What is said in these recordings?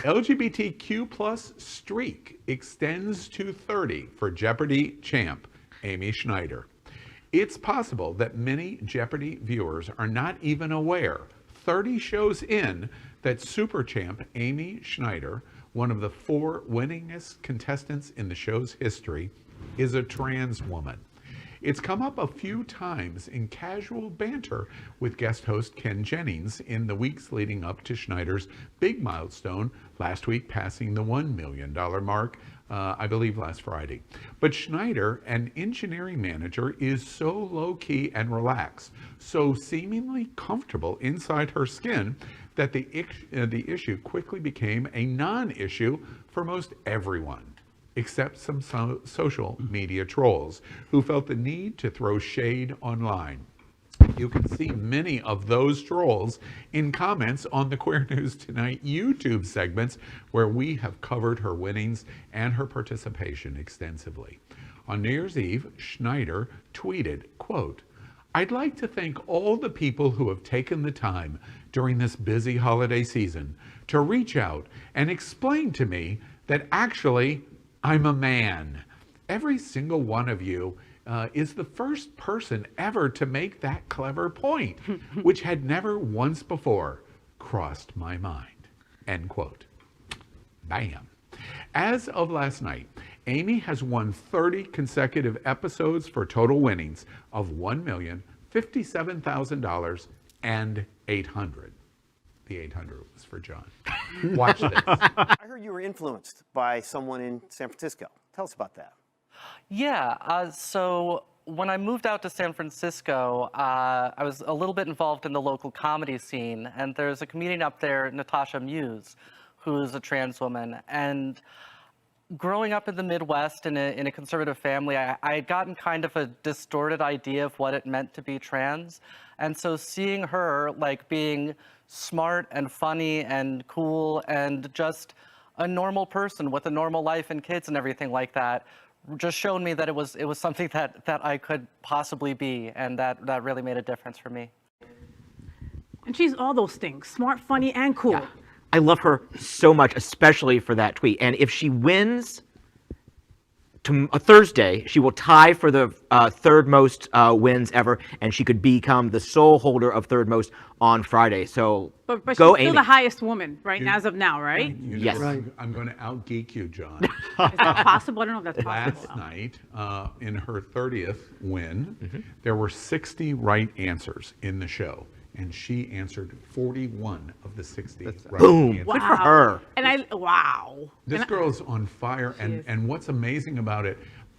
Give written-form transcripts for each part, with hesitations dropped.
LGBTQ plus streak extends to 30 for Jeopardy champ Amy Schneider. It's possible that many Jeopardy viewers are not even aware, 30 shows in, that super champ Amy Schneider, one of the 4 winningest contestants in the show's history, is a trans woman. It's come up a few times in casual banter with guest host Ken Jennings in the weeks leading up to Schneider's big milestone, last week passing the $1 million mark, I believe last Friday. But Schneider, an engineering manager, is so low-key and relaxed, so seemingly comfortable inside her skin, that the issue quickly became a non-issue for most everyone, except some social media trolls who felt the need to throw shade online. You can see many of those trolls in comments on the Queer News Tonight YouTube segments, where we have covered her winnings and her participation extensively. On New Year's Eve, Schneider tweeted, quote, "I'd like to thank all the people who have taken the time during this busy holiday season to reach out and explain to me that actually I'm a man. Every single one of you is the first person ever to make that clever point, which had never once before crossed my mind." End quote. Bam. As of last night, Amy has won 30 consecutive episodes for total winnings of $1,057,000 and $800. The 800 was for John. Watch this. I heard you were influenced by someone in San Francisco. Tell us about that. Yeah, so when I moved out to San Francisco, I was a little bit involved in the local comedy scene, and there's a comedian up there, Natasha Muse, who's a trans woman. And growing up in the Midwest in a conservative family, I had gotten kind of a distorted idea of what it meant to be trans. And so seeing her like being smart and funny and cool and just a normal person with a normal life and kids and everything like that just showed me that it was something that I could possibly be, and that really made a difference for me. And she's all those things, smart, funny, and cool. Yeah. I love her so much, especially for that tweet. And if she wins Thursday, she will tie for the third most wins ever, and she could become the sole holder of third most on Friday. So but go, she's still Amy. The highest woman, right, as of now, right? Yes. Right. I'm going to out-geek you, John. Is that possible? I don't know if that's possible. Last night, in her 30th win, there were 60 right answers in the show, and she answered 41 of the 60 right Boom. answers. Good for her. And wow. This girl's on fire, and what's amazing about it,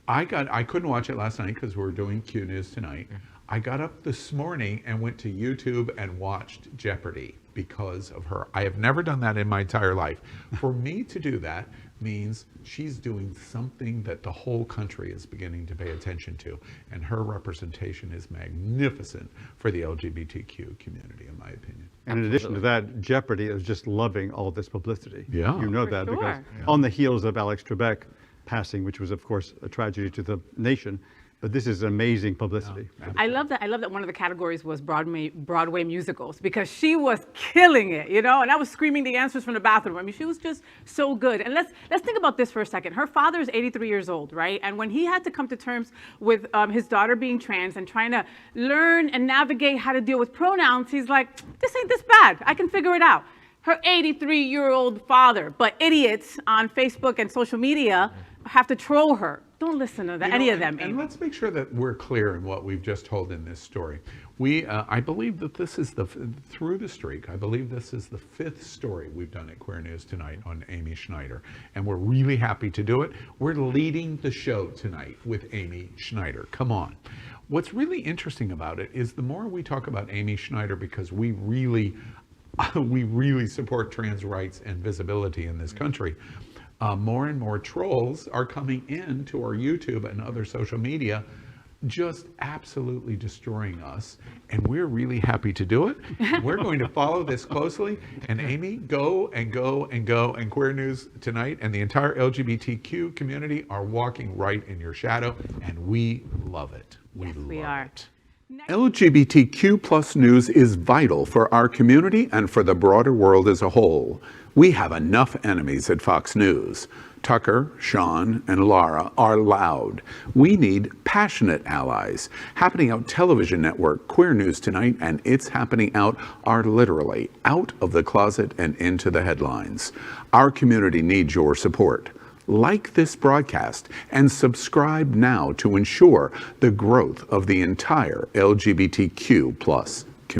I couldn't watch it last night because we were doing Q News Tonight. I got up this morning and went to YouTube and watched Jeopardy because of her. I have never done that in my entire life. For me to do that means she's doing something that the whole country is beginning to pay attention to, and her representation is magnificent for the LGBTQ community, in my opinion. And in addition to that, Jeopardy is just loving all this publicity. Yeah. You know For that sure. because on the heels of Alex Trebek passing, which was of course a tragedy to the nation, but this is amazing publicity. I love that one of the categories was Broadway musicals, because she was killing it, you know, and I was screaming the answers from the bathroom. I mean, she was just so good. And let's think about this for a second. Her father is 83 years old, right? And when he had to come to terms with his daughter being trans and trying to learn and navigate how to deal with pronouns, he's like, this ain't this bad. I can figure it out. Her 83-year-old father, but idiots on Facebook and social media have to troll her. Don't listen to any of them. And let's make sure that we're clear in what we've just told in this story. I believe that this is through the streak, I believe this is the 5th story we've done at Queer News Tonight on Amy Schneider. And we're really happy to do it. We're leading the show tonight with Amy Schneider. Come on. What's really interesting about it is the more we talk about Amy Schneider, because we really support trans rights and visibility in this country, more and more trolls are coming into our YouTube and other social media, just absolutely destroying us. And we're really happy to do it. We're going to follow this closely. And Amy, go and go and go. And Queer News Tonight and the entire LGBTQ community are walking right in your shadow. And we love it. We love it. LGBTQ plus news is vital for our community and for the broader world as a whole. We have enough enemies at Fox News. Tucker, Sean, and Laura are loud. We need passionate allies. Happening Out Television Network, Queer News Tonight, and It's Happening Out are literally out of the closet and into the headlines. Our community needs your support. Like this broadcast and subscribe now to ensure the growth of the entire LGBTQ plus